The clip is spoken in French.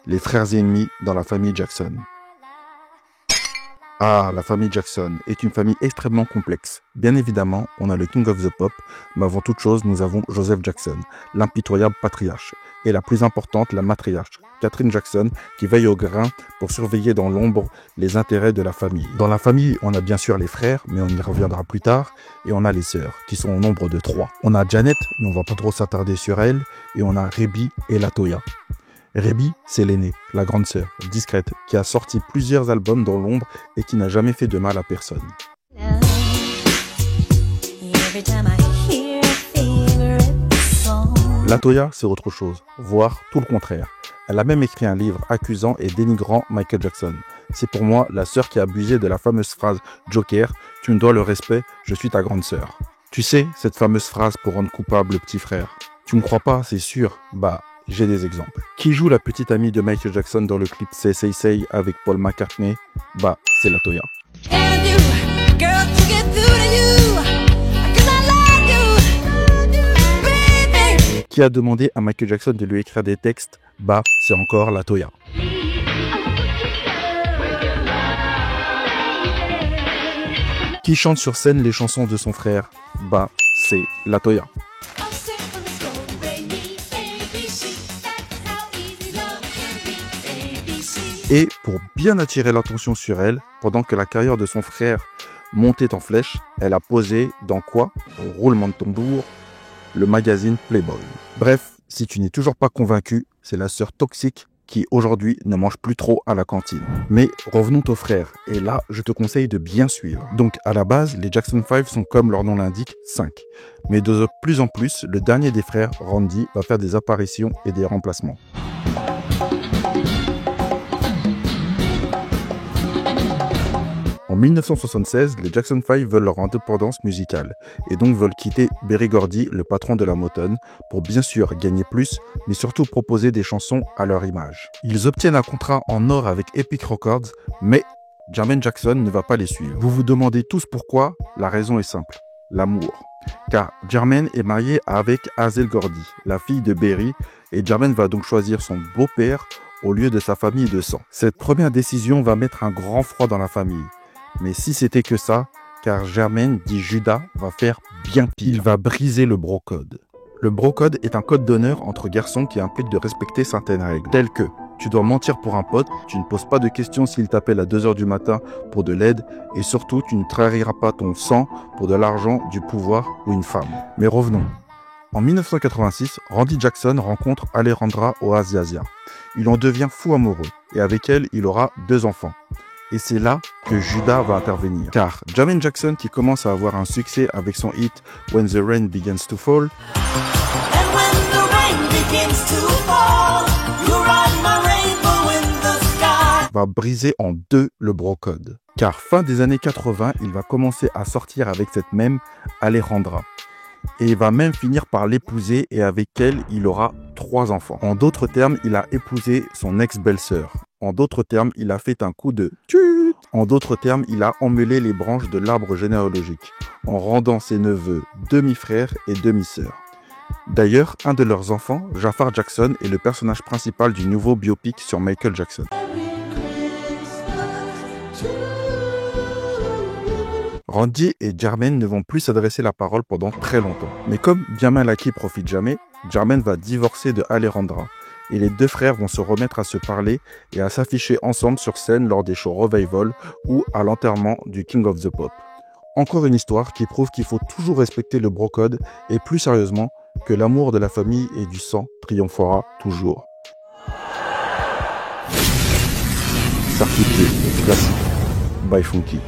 les frères ennemis dans la famille Jackson. Ah, la famille Jackson est une famille extrêmement complexe. Bien évidemment, on a le King of the Pop, mais avant toute chose, nous avons Joseph Jackson, l'impitoyable patriarche, et la plus importante, la matriarche, Catherine Jackson, qui veille au grain pour surveiller dans l'ombre les intérêts de la famille. Dans la famille, on a bien sûr les frères, mais on y reviendra plus tard, et on a les sœurs, qui sont au nombre de 3. On a Janet, mais on va pas trop s'attarder sur elle, et on a Rebbie et Latoya. Rebbie, c'est l'aînée, la grande sœur, discrète, qui a sorti plusieurs albums dans l'ombre et qui n'a jamais fait de mal à personne. Latoya, c'est autre chose, voire tout le contraire. Elle a même écrit un livre accusant et dénigrant Michael Jackson. C'est pour moi la sœur qui a abusé de la fameuse phrase « Joker, tu me dois le respect, je suis ta grande sœur ». Tu sais, cette fameuse phrase pour rendre coupable le petit frère. Tu me crois pas, c'est sûr? Bah, j'ai des exemples. Qui joue la petite amie de Michael Jackson dans le clip Say Say Say avec Paul McCartney? Bah, c'est Latoya. Qui a demandé à Michael Jackson de lui écrire des textes? Bah, c'est encore Latoya. Qui chante sur scène les chansons de son frère? Bah, c'est Latoya. Et pour bien attirer l'attention sur elle, pendant que la carrière de son frère montait en flèche, elle a posé dans quoi? Roulement de tambour, le magazine Playboy. Bref, si tu n'es toujours pas convaincu, c'est la sœur toxique qui aujourd'hui ne mange plus trop à la cantine. Mais revenons aux frères, et là je te conseille de bien suivre. Donc à la base, les Jackson 5 sont comme leur nom l'indique, 5. Mais de plus en plus, le dernier des frères, Randy, va faire des apparitions et des remplacements. En 1976, les Jackson 5 veulent leur indépendance musicale et donc veulent quitter Berry Gordy, le patron de la Motown, pour bien sûr gagner plus, mais surtout proposer des chansons à leur image. Ils obtiennent un contrat en or avec Epic Records, mais Jermaine Jackson ne va pas les suivre. Vous vous demandez tous pourquoi? La raison est simple, l'amour. Car Jermaine est marié avec Hazel Gordy, la fille de Berry, et Jermaine va donc choisir son beau-père au lieu de sa famille de sang. Cette première décision va mettre un grand froid dans la famille. Mais si c'était que ça, car Jermaine, dit Judas, va faire bien pire. Il va briser le bro-code. Le bro-code est un code d'honneur entre garçons qui implique de respecter certaines règles, telles que tu dois mentir pour un pote, tu ne poses pas de questions s'il t'appelle à 2 h du matin pour de l'aide, et surtout tu ne trahiras pas ton sang pour de l'argent, du pouvoir ou une femme. Mais revenons. En 1986, Randy Jackson rencontre Alejandra Oaziazia. Il en devient fou amoureux, et avec elle, il aura 2 enfants. Et c'est là que Judas va intervenir. Car Jermaine Jackson, qui commence à avoir un succès avec son hit When the Rain Begins to Fall, va briser en 2 le bro-code. Car fin des années 80, il va commencer à sortir avec cette même Alejandra. Et il va même finir par l'épouser et avec elle, il aura 3 enfants. En d'autres termes, il a épousé son ex-belle-sœur. En d'autres termes, il a fait un coup de tut. En d'autres termes, il a emmêlé les branches de l'arbre généalogique, en rendant ses neveux demi-frères et demi-sœurs. D'ailleurs, un de leurs enfants, Jafar Jackson, est le personnage principal du nouveau biopic sur Michael Jackson. Randy et Jermaine ne vont plus s'adresser la parole pendant très longtemps. Mais comme bien mal acquis profite jamais, Jermaine va divorcer de Alejandra. Et les 2 frères vont se remettre à se parler et à s'afficher ensemble sur scène lors des shows Revival ou à l'enterrement du King of the Pop. Encore une histoire qui prouve qu'il faut toujours respecter le bro-code et plus sérieusement que l'amour de la famille et du sang triomphera toujours. Circuit classique by Funky.